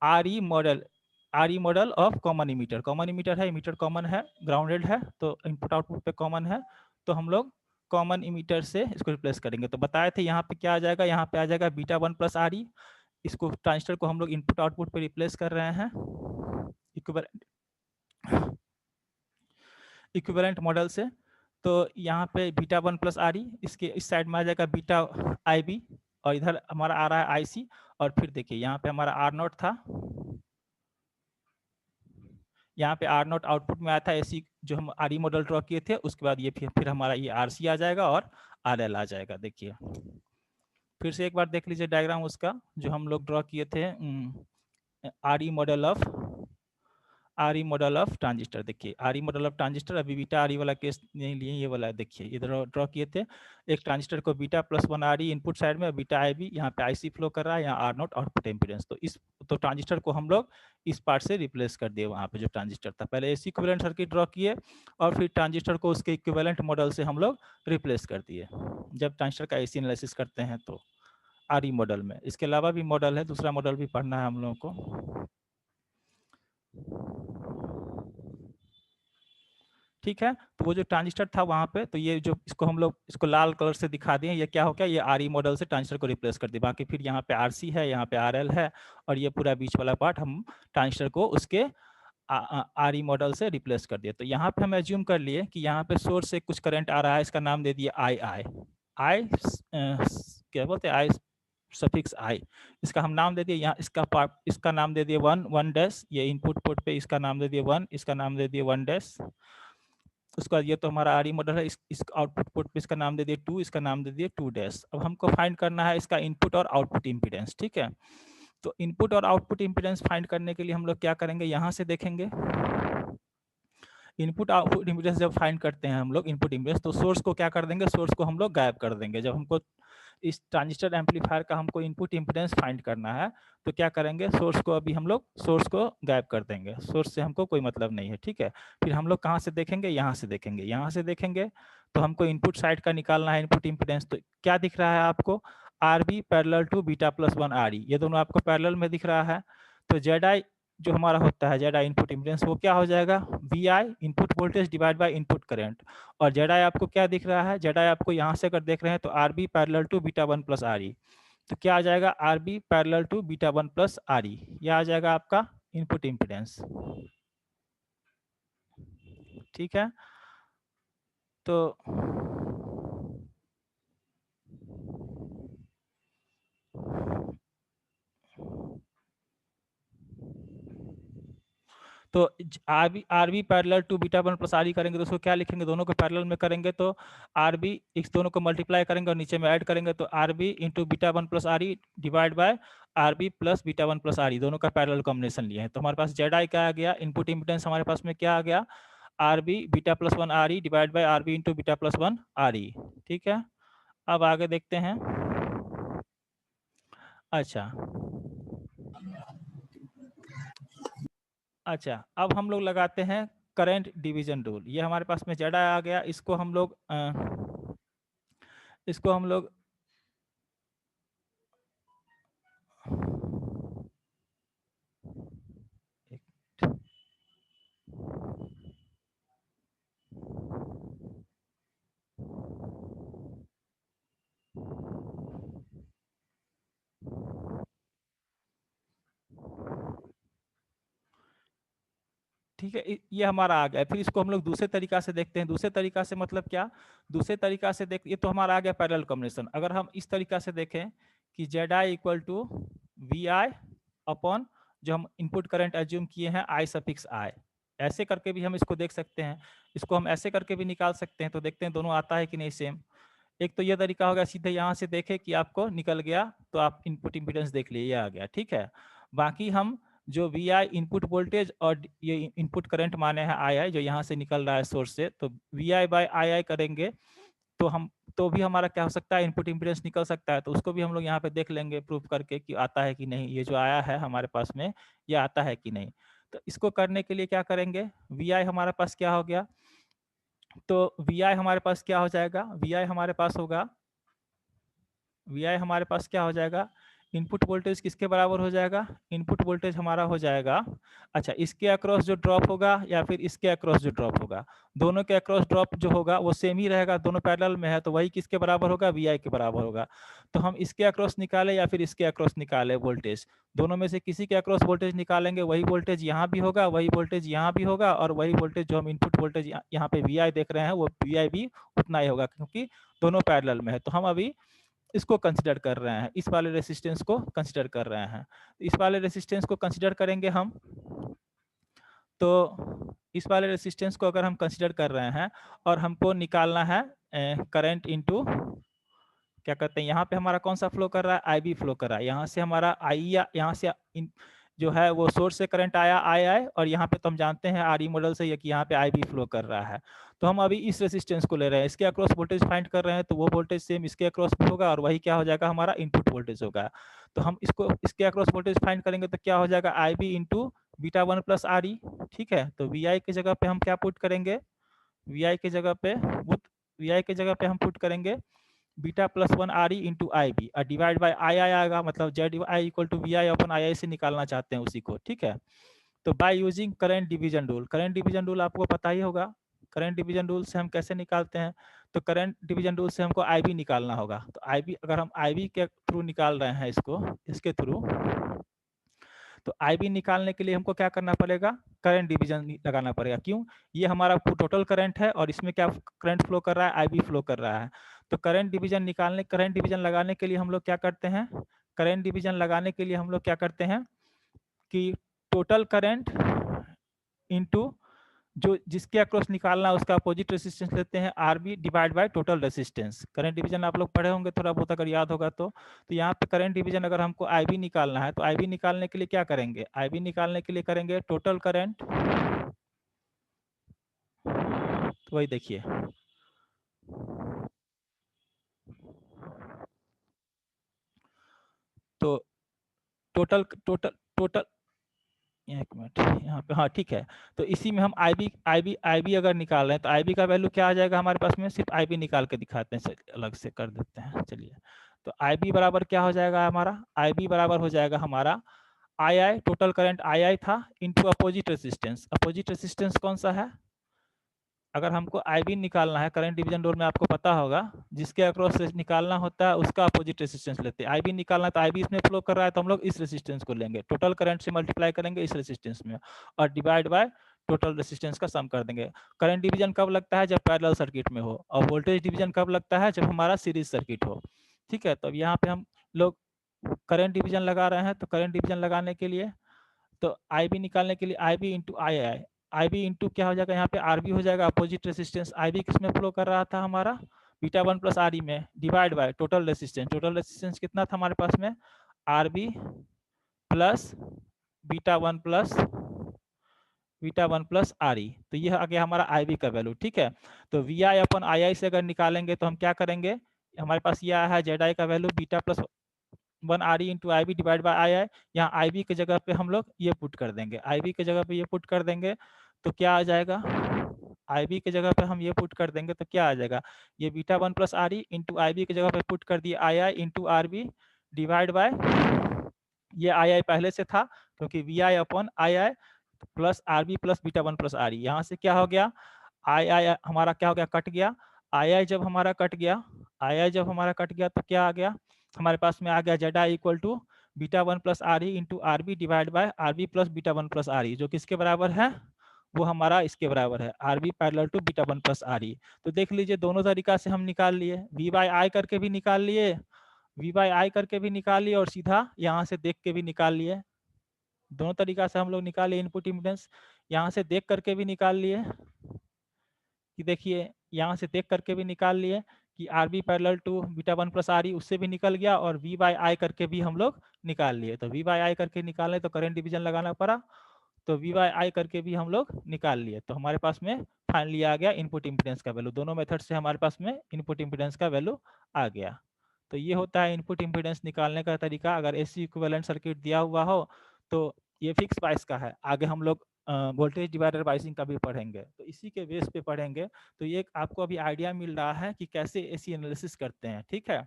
RE model of common emitter. Common emitter है, इमीटर कॉमन है, ग्राउंडेड है, तो इनपुट आउटपुट पे कॉमन है, तो हम लोग कॉमन इमीटर से इसको रिप्लेस करेंगे। तो बताए थे यहाँ पे क्या आ जाएगा, यहाँ पे आ जाएगा बीटा 1 प्लस आरई। इसको ट्रांजिस्टर को हम लोग इनपुट आउटपुट पे रिप्लेस कर रहे हैं इक्विवेलेंट मॉडल से। तो यहाँ पे बीटा 1 प्लस आर ई, इसके इस साइड में आ जाएगा बीटा आई बी, और इधर हमारा आ रहा है आई सी। और फिर देखिए यहाँ पे हमारा आर नॉट था, यहाँ पे आर नॉट आउटपुट में आया था एसी, जो हम आर ई मॉडल ड्रॉ किए थे, उसके बाद ये फिर हमारा ये आर सी आ जाएगा और आर एल आ जाएगा। देखिए फिर से एक बार देख लीजिए डायग्राम उसका जो हम लोग ड्रॉ किए थे, R E model of transistor. देखिए आरई मॉडल ऑफ ट्रांजिस्टर, अभी बीटा आरई वाला केस नहीं लिए, ये वाला देखिए इधर ड्रॉ किए थे। एक ट्रांजिस्टर को बीटा प्लस 1 आरई इनपुट साइड में, बीटा आई बी, यहाँ पे आईसी फ्लो कर रहा है, यहाँ आर नॉट आउटपुट इम्पीडेंस। तो ट्रांजिस्टर को हम लोग इस पार्ट से रिप्लेस कर दिए। वहाँ पे जो ट्रांजिस्टर था, पहले एसी इक्विवेलेंट सर्किट ड्रॉ किए और फिर ट्रांजिस्टर को उसके इक्विवेलेंट मॉडल से हम लोग रिप्लेस कर दिए। जब ट्रांजिस्टर का एसी एनालिसिस करते हैं तो आरई मॉडल में, इसके अलावा भी मॉडल है, दूसरा मॉडल भी पढ़ना है हम लोगों को, ठीक है। तो वो जो ट्रांजिस्टर था वहाँ पे, तो ये जो इसको हम लोग इसको लाल कलर से दिखा दिए, ये क्या हो गया, ये आरई मॉडल से ट्रांजिस्टर को रिप्लेस कर दिया। बाकी फिर यहाँ पे आरसी है, यहाँ पे आरएल है, और ये पूरा बीच वाला पार्ट हम ट्रांजिस्टर को उसके आरई मॉडल से रिप्लेस कर दिया। तो यहाँ पे हम एज्यूम कर लिए कि यहाँ पे सोर्स से कुछ करंट आ रहा है, इसका नाम दे दिए आई क्या बोलते हैं, आई सफिक्स आई, इसका हम नाम दे दिए। यहाँ इसका नाम दे दिए 1 डैश, ये इनपुट पोर्ट पे इसका नाम दे दिए 1, इसका नाम दे दिए 1 डैश। उसका ये तो हमारा आरई मॉडल है, इस आउटपुट पोर्ट पे इसका नाम दे दिए 2, इसका नाम दे दिए 2 डैश। अब हमको फाइंड करना है इसका इनपुट और आउटपुट इम्पीडेंस, ठीक है। तो इनपुट और आउटपुट इम्पीडेंस फाइंड करने के लिए हम लोग क्या करेंगे, यहाँ से देखेंगे इनपुट आउटपुट इम्पीडेंस जब फाइंड करते हैं हम लोग इनपुट इम्पीडेंस, तो सोर्स को क्या कर देंगे, सोर्स को हम लोग गायब कर देंगे। जब हमको इस ट्रांजिस्टर एम्पलीफायर का हमको इनपुट इम्पीडेंस फाइंड करना है तो क्या करेंगे, सोर्स को अभी हम लोग सोर्स को गायब कर देंगे, सोर्स से हमको कोई मतलब नहीं है, ठीक है। फिर हम लोग कहाँ से देखेंगे, यहाँ से देखेंगे। यहाँ से देखेंगे तो हमको इनपुट साइड का निकालना है इनपुट इम्पीडेंस। तो क्या दिख रहा है आपको, R B parallel to beta plus 1 R E, ये दोनों आपको पैरेलल में दिख रहा है। तो जेड आई जो हमारा होता है, जेड आई इनपुट इम्पीडेंस, वो क्या हो जाएगा, V I input voltage divide by input current. और जेड आई आपको क्या दिख रहा है, जेड आई आपको यहाँ से अगर देख रहे हैं तो R B parallel to beta 1 plus R E. तो क्या आ जाएगा, R B parallel to beta 1 plus R E, यह आ जाएगा आपका इनपुट इम्पीडेंस, ठीक है। तो तो R B parallel to beta 1 plus R E करेंगे तो उसको क्या लिखेंगे, दोनों को पैरेलल में करेंगे तो आर बी, इस दोनों को मल्टीप्लाई करेंगे और नीचे में ऐड करेंगे तो R B into beta 1 plus R E divide by R B plus beta 1 plus R E, दोनों का पैरेलल कॉम्बिनेशन लिए हैं। तो हमारे पास जेड आई क्या आ गया, इनपुट इम्पीडेंस हमारे पास में क्या आ गया, R B beta plus 1 R E divide by R B into beta plus 1 R E, ठीक है। अब आगे देखते हैं। अच्छा अब हम लोग लगाते हैं करंट डिवीजन रूल, ये हमारे पास में जेड आ गया। इसको हम लोग ठीक है, ये हमारा आ गया। फिर इसको हम लोग दूसरे तरीका से देखते हैं। दूसरे तरीका से मतलब क्या, दूसरे तरीका से देख, ये तो हमारा आ गया पैरेलल कॉम्बिनेशन। अगर हम इस तरीका से देखें कि Z I equal to V I upon जो हम इनपुट करंट एज्यूम किए हैं आई सफिक्स आई, ऐसे करके भी हम इसको देख सकते हैं। इसको हम ऐसे करके भी निकाल सकते हैं। तो देखते हैं दोनों आता है कि नहीं सेम। एक तो ये तरीका होगा सीधे यहाँ से देखे कि आपको निकल गया तो आप इनपुट इम्पीडेंस देख लिए, ये आ गया, ठीक है। बाकी हम जो वी आई इनपुट वोल्टेज और ये इनपुट करंट माने हैं आई आई जो यहाँ से निकल रहा है सोर्स से, तो वी आई बाई आई आई करेंगे तो हम तो भी हमारा क्या हो सकता है, इनपुट इम्पीडेंस निकल सकता है। तो उसको भी हम लोग यहाँ पे देख लेंगे प्रूफ करके कि आता है कि नहीं, ये जो आया है हमारे पास में ये आता है कि नहीं। तो इसको करने के लिए क्या करेंगे, वी आई हमारे पास क्या हो गया, तो वी आई हमारे पास क्या हो जाएगा, वी आई हमारे पास होगा, वी आई हमारे पास क्या हो जाएगा, इनपुट वोल्टेज किसके बराबर हो जाएगा, इनपुट वोल्टेज हमारा हो जाएगा, अच्छा इसके अक्रॉस जो ड्रॉप होगा या फिर इसके अक्रॉस जो ड्रॉप होगा, दोनों के अक्रॉस ड्रॉप जो होगा वो सेम ही रहेगा, दोनों पैरेलल में है, तो वही किसके बराबर होगा, वी आई के बराबर होगा। तो हम इसके अक्रॉस निकाले या फिर इसके अक्रॉस निकाले वोल्टेज, दोनों में से किसी के अक्रॉस वोल्टेज निकालेंगे, वही वोल्टेज यहाँ भी होगा, वही वोल्टेज यहाँ भी होगा, और वही वोल्टेज जो हम इनपुट वोल्टेज यहाँ पे वी आई देख रहे हैं वो वी आई भी उतना ही होगा, क्योंकि दोनों पैरेलल में है। तो हम अभी इसको कंसिडर कर रहे हैं, इस वाले रेसिस्टेंस को कंसिडर कर रहे हैं। इस वाले रेसिस्टेंस को कंसिडर करेंगे हम, तो इस वाले रेसिस्टेंस को अगर हम कंसिडर कर रहे हैं और हमको निकालना है करंट इनटू क्या कहते हैं, यहाँ पे हमारा कौन सा फ्लो कर रहा है, आई बी फ्लो कर रहा है। यहाँ से हमारा आई या यहाँ से जो है वो सोर्स से करंट आया आई आई, और यहाँ पे तो हम जानते हैं आर ई मॉडल से ये कि यहाँ पे आई बी फ्लो कर रहा है। तो हम अभी इस रेसिस्टेंस को ले रहे हैं, इसके अक्रॉस वोल्टेज फाइंड कर रहे हैं, तो वो वोल्टेज सेम इसके अक्रॉस भी होगा और वही क्या हो जाएगा, हमारा इनपुट वोल्टेज होगा। तो हम इसको इसके अक्रॉस वोल्टेज फाइंड करेंगे तो क्या हो जाएगा, I B into beta one plus R E, ठीक है। तो वी आई की जगह पे हम क्या पुट करेंगे, वी आई की जगह पे हम पुट करेंगे beta plus one R E into I B और डिवाइड बाई आई आई आएगा, मतलब Z I equal to V I अपन आई आई से निकालना चाहते हैं उसी को, ठीक है। तो by using current division rule, current division rule आपको पता ही होगा, करंट डिवीजन रूल से हम कैसे निकालते हैं, तो करंट डिवीजन रूल से हमको आई बी निकालना होगा। तो आई बी अगर हम आई बी के थ्रू निकाल रहे हैं इसको, इसके थ्रू, तो आई बी निकालने के लिए हमको क्या करना पड़ेगा, करंट डिवीजन लगाना पड़ेगा। क्यों, ये हमारा टोटल करंट है और इसमें क्या करंट फ्लो कर रहा है, आई बी फ्लो कर रहा है। तो करंट डिवीजन निकालने, करंट डिवीजन लगाने के लिए हम लोग क्या करते हैं, करंट डिवीजन लगाने के लिए हम लोग क्या करते हैं कि टोटल करंट इनटू जो जिसके अक्रॉस निकालना है उसका अपोजिट रेसिस्टेंस लेते हैं, R B divide by total resistance. Current division आप लोग पढ़े होंगे थोड़ा बहुत अगर याद होगा तो यहाँ पे करंट डिवीजन अगर हमको आई बी निकालना है तो आई बी निकालने के लिए क्या करेंगे, आई बी निकालने के लिए करेंगे टोटल करंट, तो वही देखिए तो टोटल टोटल टोटल एक मिनट यहाँ पे, हाँ ठीक है। तो इसी में हम आई बी अगर निकाल रहे हैं तो आई बी का वैल्यू क्या आ जाएगा हमारे पास में, सिर्फ आई बी निकाल के दिखाते हैं, अलग से कर देते हैं चलिए। तो आई बी बराबर क्या हो जाएगा हमारा, आई बी बराबर हो जाएगा हमारा आई आई, टोटल करंट आई आई था into opposite resistance. Opposite resistance कौन सा है, अगर हमको आई बी निकालना है करंट डिवीजन रूल में आपको पता होगा, जिसके अक्रॉस निकालना होता है उसका अपोजिट रेसिस्टेंस लेते हैं। आई बी निकालना है तो आई बी इसमें फ्लो कर रहा है तो हम लोग इस रेसिस्टेंस को लेंगे, टोटल करंट से मल्टीप्लाई करेंगे इस रेसिस्टेंस में और डिवाइड बाय टोटल रेसिस्टेंस का सम कर देंगे। करंट डिवीजन कब लगता है, जब पैरेलल सर्किट में हो, और वोल्टेज डिवीजन कब लगता है, जब हमारा सीरीज सर्किट हो, ठीक है। तो यहाँ पे हम लोग करंट डिवीजन लगा रहे हैं, तो करंट डिवीजन लगाने के लिए तो आई बी निकालने के लिए I B into I I, I B into क्या हो जाएगा यहाँ पे आर बी हो जाएगा, अपोजिट रेसिस्टेंस आई बी किसमें फ्लो कर रहा था हमारा beta one plus R E में, divide by total resistance. Total resistance कितना था हमारे पास में, R B plus beta one plus R E. तो यह आ गया हमारा आई बी का वैल्यू, ठीक है। तो वी आई अपन आई आई से अगर निकालेंगे तो हम क्या करेंगे, हमारे पास ये आया है जेड आई का value beta plus one R E into I B divide by I I. यहाँ आई बी की जगह पे हम लोग ये पुट कर देंगे, आई बी की जगह पे ये पुट कर देंगे तो क्या आ जाएगा, IB की जगह पे हम ये पुट कर देंगे तो क्या आ जाएगा, ये beta 1 plus RE into IB की जगह पे पुट कर दिए II into RB divide bye, ये II पहले से था क्योंकि VI upon II plus RB plus beta 1 plus RE, यहाँ से क्या हो गया, II हमारा क्या हो गया, कट गया, II जब हमारा कट गया, II जब हमारा कट गया तो क्या आ गया, हमारे पास में आ गया ZI equal to beta 1 plus RE into RB divide by RB plus beta 1 plus RE, जो किसके बराबर है, वो हमारा इसके बराबर है, RB parallel to beta 1 plus RE। तो देख लीजिए दोनों तरीका से हम निकाल लिए, V बाई आई करके भी निकाल लिए, V बाई आई करके भी निकाल लिए और सीधा यहाँ से देख के भी निकाल लिए, दोनों तरीका से हम लोग निकाले इनपुट इम्पीडेंस, यहाँ से देख करके भी निकाल लिए कि देखिए यहाँ से देख करके भी निकाल लिए कि RB parallel to beta 1 plus RE, उससे भी निकल गया, और V बाई आई करके भी हम लोग निकाल लिए। तो V बाई आई करके निकालने तो करंट डिवीजन लगाना पड़ा, तो V बाई आई करके भी हम लोग निकाल लिए, तो हमारे पास में फाइनली आ गया इनपुट इम्पीडेंस का वैल्यू, दोनों मेथड से हमारे पास में इनपुट इम्पीडेंस का वैल्यू आ गया। तो ये होता है इनपुट इम्पीडेंस निकालने का तरीका। अगर AC इक्विवेलेंट सर्किट दिया हुआ हो तो ये फिक्स बाइस का है, आगे हम लोग वोल्टेज डिवाइडर बाइसिंग का भी पढ़ेंगे, तो इसी के बेस पे पढ़ेंगे। तो ये आपको अभी आइडिया मिल रहा है कि कैसे AC एनालिसिस करते हैं, ठीक है।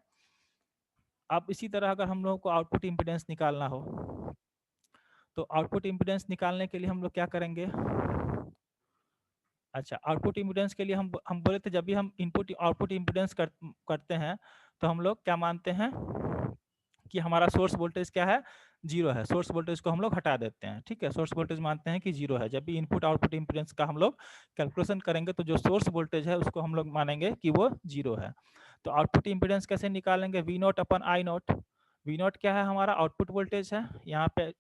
अब इसी तरह अगर हम लोगों को आउटपुट इम्पीडेंस निकालना हो तो आउटपुट इम्पीडेंस निकालने के लिए हम लोग क्या करेंगे, अच्छा आउटपुट इम्पीडेंस के लिए हम बोले थे जब भी हम इनपुट आउटपुट इम्पीडेंस करते हैं तो हम लोग क्या मानते हैं कि हमारा सोर्स वोल्टेज क्या है, जीरो है, सोर्स वोल्टेज को हम लोग हटा देते हैं, ठीक है, सोर्स वोल्टेज मानते हैं कि जीरो है। जब भी इनपुट आउटपुट इम्पीडेंस का हम लोग कैलकुलेशन करेंगे तो जो सोर्स वोल्टेज है उसको हम लोग मानेंगे कि वो जीरो है। तो आउटपुट इम्पीडेंस कैसे निकालेंगे, V not upon I not, V not क्या है, हमारा आउटपुट वोल्टेज है, यहाँ पे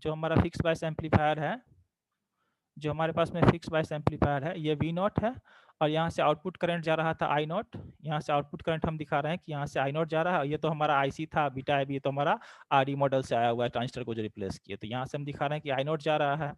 जो हमारा फिक्स बायस एम्पलीफायर है, जो हमारे पास में फिक्स बायस एम्पलीफायर है, ये V नॉट है, और यहाँ से आउटपुट करंट जा रहा था I नॉट, यहाँ से आउटपुट करंट हम दिखा रहे हैं कि यहाँ से I नॉट जा रहा है, ये तो हमारा IC था बीटा IB, ये तो हमारा RE मॉडल से आया हुआ है ट्रांजिस्टर को जो रिप्लेस किए, तो यहाँ से हम दिखा रहे हैं कि I नॉट जा रहा है।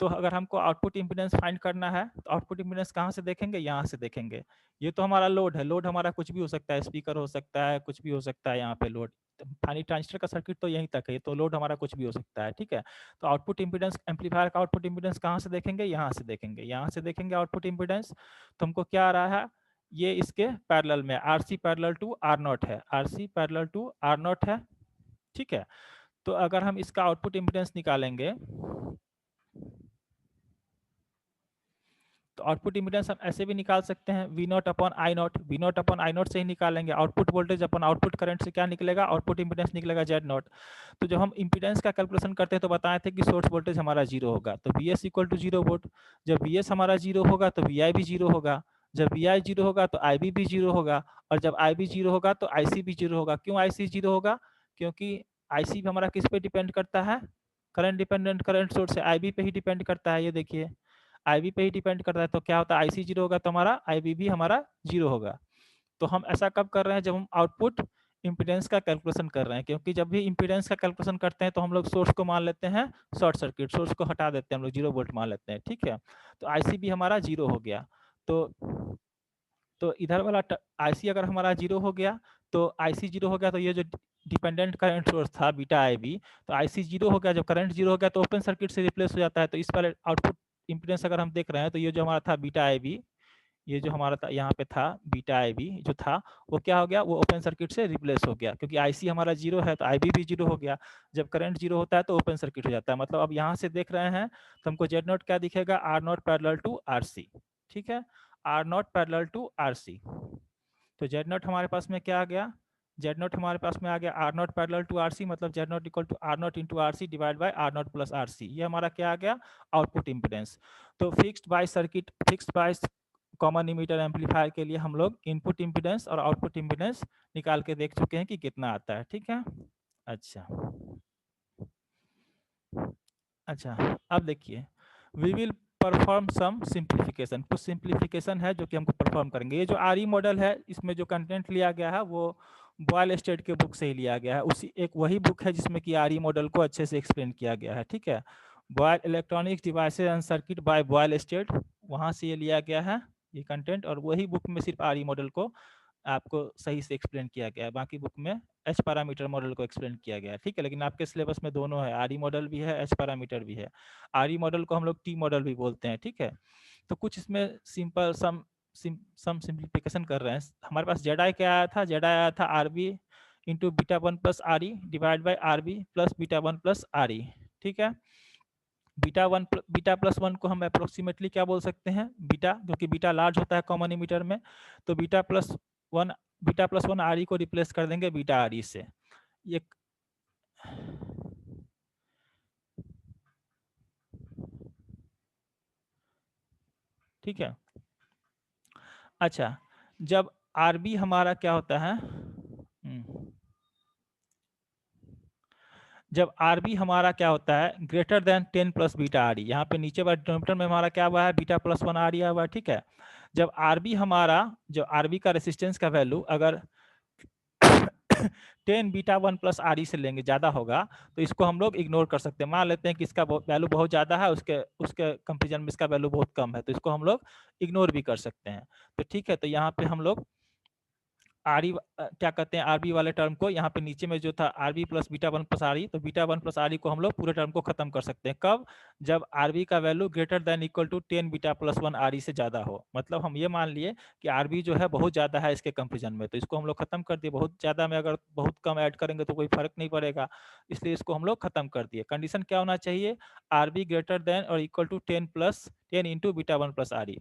तो अगर हमको आउटपुट इम्पीडेंस फाइंड करना है तो आउटपुट इम्पीडेंस कहाँ से देखेंगे, यहाँ से देखेंगे। ये तो हमारा लोड है, लोड हमारा कुछ भी हो सकता है, स्पीकर हो सकता है, कुछ भी हो सकता है, यहाँ पे लोड फाइनली ट्रांजिस्टर का सर्किट तो यहीं तक है, तो लोड हमारा कुछ भी हो सकता है, ठीक है। तो आउटपुट इम्पीडेंस एम्पलीफायर का आउटपुट इम्पीडेंस कहाँ से देखेंगे, यहाँ से देखेंगे, यहाँ से देखेंगे आउटपुट इम्पीडेंस। तो हमको क्या आ रहा है, ये इसके पैरेलल में RC parallel to R naught है, RC parallel to R naught है, ठीक है। तो अगर हम इसका आउटपुट इम्पीडेंस निकालेंगे तो आउटपुट इम्पीडेंस हम ऐसे भी निकाल सकते हैं, V not upon I not, V not upon I not से ही निकालेंगे। Output voltage upon output current से क्या निकलेगा, आउटपुट इम्पीडेंस निकलेगा Z नॉट। तो जब हम इम्पीडेंस का कैलकुलेशन करते हैं तो बताए थे कि सोर्स वोल्टेज हमारा जीरो होगा, तो VS इक्वल टू 0 वोल्ट। जब VS हमारा जीरो होगा तो VI भी जीरो होगा, जब VI जीरो होगा तो IB भी जीरो होगा, और जब IB जीरो होगा तो IC भी जीरो होगा। क्यों IC जीरो होगा, क्योंकि IC भी हमारा किस पे डिपेंड करता है, करंट डिपेंडेंट करंट सोर्स है, IB पे ही डिपेंड करता है, ये देखिए IB पे ही डिपेंड करता है। तो क्या होता है, IC जीरो होगा तो हमारा IB भी हमारा जीरो होगा। तो हम ऐसा कब कर रहे हैं, जब हम आउटपुट इम्पीडेंस का कैलकुलेशन कर रहे हैं, क्योंकि जब भी इम्पीडेंस का कैलकुलेशन करते हैं तो हम लोग सोर्स को मान लेते हैं शॉर्ट सर्किट, सोर्स को हटा देते हैं हम लोग, 0 वोल्ट मान लेते हैं, ठीक है। तो IC भी हमारा जीरो हो गया। तो इधर वाला IC अगर हमारा जीरो हो गया तो IC जीरो हो गया, तो ये जो डिपेंडेंट करंट सोर्स था बीटा IB, तो IC जीरो हो गया, जब करंट जीरो हो गया तो ओपन सर्किट से रिप्लेस हो जाता है। तो इस पर आउटपुट इम्पीडेंस अगर हम देख रहे हैं तो ये जो हमारा था बीटा IB, ये जो हमारा था यहाँ पे था बीटा IB जो था वो क्या हो गया, वो ओपन सर्किट से रिप्लेस हो गया, क्योंकि IC हमारा जीरो है तो IB भी जीरो हो गया। जब करंट जीरो होता है तो ओपन सर्किट हो जाता है, मतलब अब यहाँ से देख रहे हैं तो हमको Z नॉट क्या दिखेगा, R naught parallel to RC, ठीक है, R naught parallel to RC। तो Z नॉट हमारे पास में क्या आ गया, Z नॉट हमारे पास में आ गया R naught parallel to RC, मतलब Z naught equal to R naught into RC divide by R naught plus RC, ये हमारा क्या आ गया, आउटपुट इम्पीडेंस। तो fixed bias circuit, fixed bias common emitter amplifier के लिए हम लोग इनपुट इम्पीडेंस और आउटपुट इम्पीडेंस निकाल के देख चुके हैं कि कितना आता है, ठीक है। अच्छा अब देखिए, we will perform some simplification, कुछ सिंप्लीफिकेशन है जो कि हमको परफॉर्म करेंगे। ये जो RE मॉडल है इसमें जो कंटेंट लिया गया है वो बॉयल स्टेट के बुक से ही लिया गया है, उसी एक वही बुक है जिसमें कि RE मॉडल को अच्छे से एक्सप्लेन किया गया है, ठीक है। Boyle electronics devices and circuit by Boylestad, वहाँ से ये लिया गया है ये कंटेंट, और वही बुक में सिर्फ RE मॉडल को आपको सही से एक्सप्लेन किया गया है, बाकी बुक में एच पैरामीटर मॉडल को एक्सप्लेन किया गया है, ठीक है। लेकिन आपके सिलेबस में दोनों है, आरई मॉडल भी है, एच पैरामीटर भी है। आरई मॉडल को हम लोग टी मॉडल भी बोलते हैं, ठीक है। तो कुछ इसमें सिंपल सम सिंप्लीफिकेशन कर रहे हैं। हमारे पास जेड आई क्या आया था, जेड आई आया था R B into beta one plus R E divide by R B plus beta one plus R E, ठीक है। बीटा प्लस वन को हम अप्रोक्सीमेटली क्या बोल सकते हैं, बीटा, क्योंकि बीटा लार्ज होता है कॉमन इमीटर में, तो beta plus one R E को रिप्लेस कर देंगे बीटा आर ई से। ये ठीक है। अच्छा, जब आर बी हमारा क्या होता है, जब आर बी हमारा क्या होता है greater than 10 plus beta R ई, यहाँ पे नीचे वाले डिनोमिनेटर में हमारा क्या हुआ है, बीटा प्लस वन आर ई हुआ है, ठीक है। जब आर बी हमारा, जो आर बी का रेसिस्टेंस का वैल्यू अगर 10 beta one plus R E से लेंगे ज़्यादा होगा, तो इसको हम लोग इग्नोर कर सकते हैं। मान लेते हैं कि इसका वैल्यू बहुत ज़्यादा है, उसके कंपेरिजन में इसका वैल्यू बहुत कम है, तो इसको हम लोग इग्नोर भी कर सकते हैं। तो ठीक है, तो यहाँ पे हम लोग आर ई क्या कहते हैं, आर बी वाले टर्म को यहाँ पे नीचे में जो था R B plus beta one plus R E, तो beta one plus R E को हम लोग पूरे टर्म को खत्म कर सकते हैं। कब, जब आर बी का value greater than equal to 10 beta plus one R E से ज़्यादा हो। मतलब हम ये मान लिए कि आर बी जो है बहुत ज़्यादा है इसके कंपेरिजन में, तो इसको हम लोग खत्म कर दिए। बहुत ज़्यादा में अगर बहुत कम ऐड करेंगे तो कोई फर्क नहीं पड़ेगा, इसलिए इसको हम लोग खत्म कर दिए। कंडीशन क्या होना चाहिए, आर बी ग्रेटर देन और equal to 10 into beta one plus R E.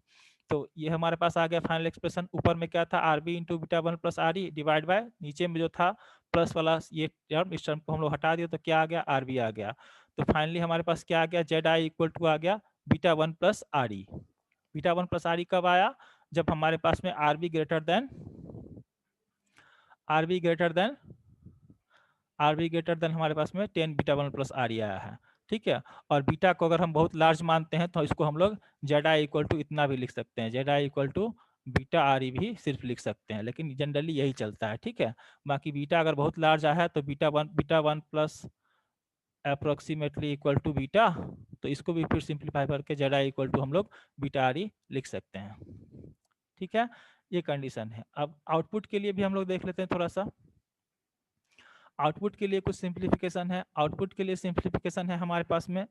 तो ये हमारे पास आ गया फाइनल एक्सप्रेशन। ऊपर में क्या था, R B into beta one plus R E divide by, नीचे में जो था प्लस वाला ये टर्म, इस टर्म को हम लोग हटा दिए, तो क्या आ गया, आर बी आ गया। तो फाइनली हमारे पास क्या आ गया, जेड आई इक्वल टू आ गया बीटा वन प्लस आर ई। बीटा वन प्लस आर ई कब आया, जब हमारे पास में आर बी ग्रेटर देन हमारे पास में 10 बीटा वन प्लस आर ई आया है, ठीक है। और बीटा को अगर हम बहुत लार्ज मानते हैं तो इसको हम लोग जेड आई इक्वल टू इतना भी लिख सकते हैं, Z I equal to beta R E भी सिर्फ लिख सकते हैं, लेकिन जनरली यही चलता है, ठीक है। बाकी बीटा अगर बहुत लार्ज आया है तो beta one plus approximately equal to beta, तो इसको भी फिर सिंप्लीफाई करके जेड आई इक्वल टू हम लोग बीटा आर ई लिख सकते हैं, ठीक है। ये कंडीशन है। अब आउटपुट के लिए भी हम लोग देख लेते हैं थोड़ा सा। आउटपुट के लिए कुछ सिंप्लीफिकेशन है। आउटपुट के लिए सिंप्लीफिकेशन है हमारे पास में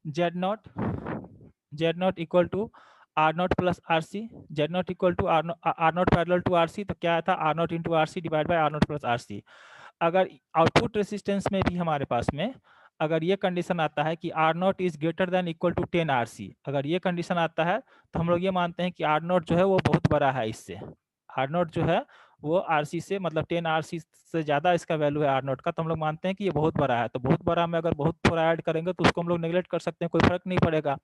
Z naught equal to R naught plus R C, Z naught equal to R naught parallel to R C, तो क्या था, R naught into R C divide by R naught plus R C. अगर output resistance में भी हमारे पास में अगर ये कंडीशन आता है कि R naught is greater than equal to 10 R C, अगर ये कंडीशन आता है तो हम लोग ये मानते हैं कि आर नॉट जो है वो बहुत बड़ा है इससे, आर नॉट जो है वो आर सी से, मतलब 10 आर सी से ज़्यादा इसका वैल्यू है आर नॉट का, तो हम लोग मानते हैं कि ये बहुत बड़ा है। तो बहुत बड़ा में अगर बहुत थोड़ा ऐड करेंगे तो उसको हम लोग नेगलेक्ट कर सकते हैं, कोई फर्क नहीं पड़ेगा,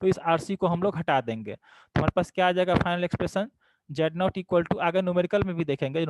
तो इस आर सी को हम लोग हटा देंगे। तो हमारे पास क्या आ जाएगा final expression, Z naught equal to, आगे न्यूमेरिकल में भी देखेंगे,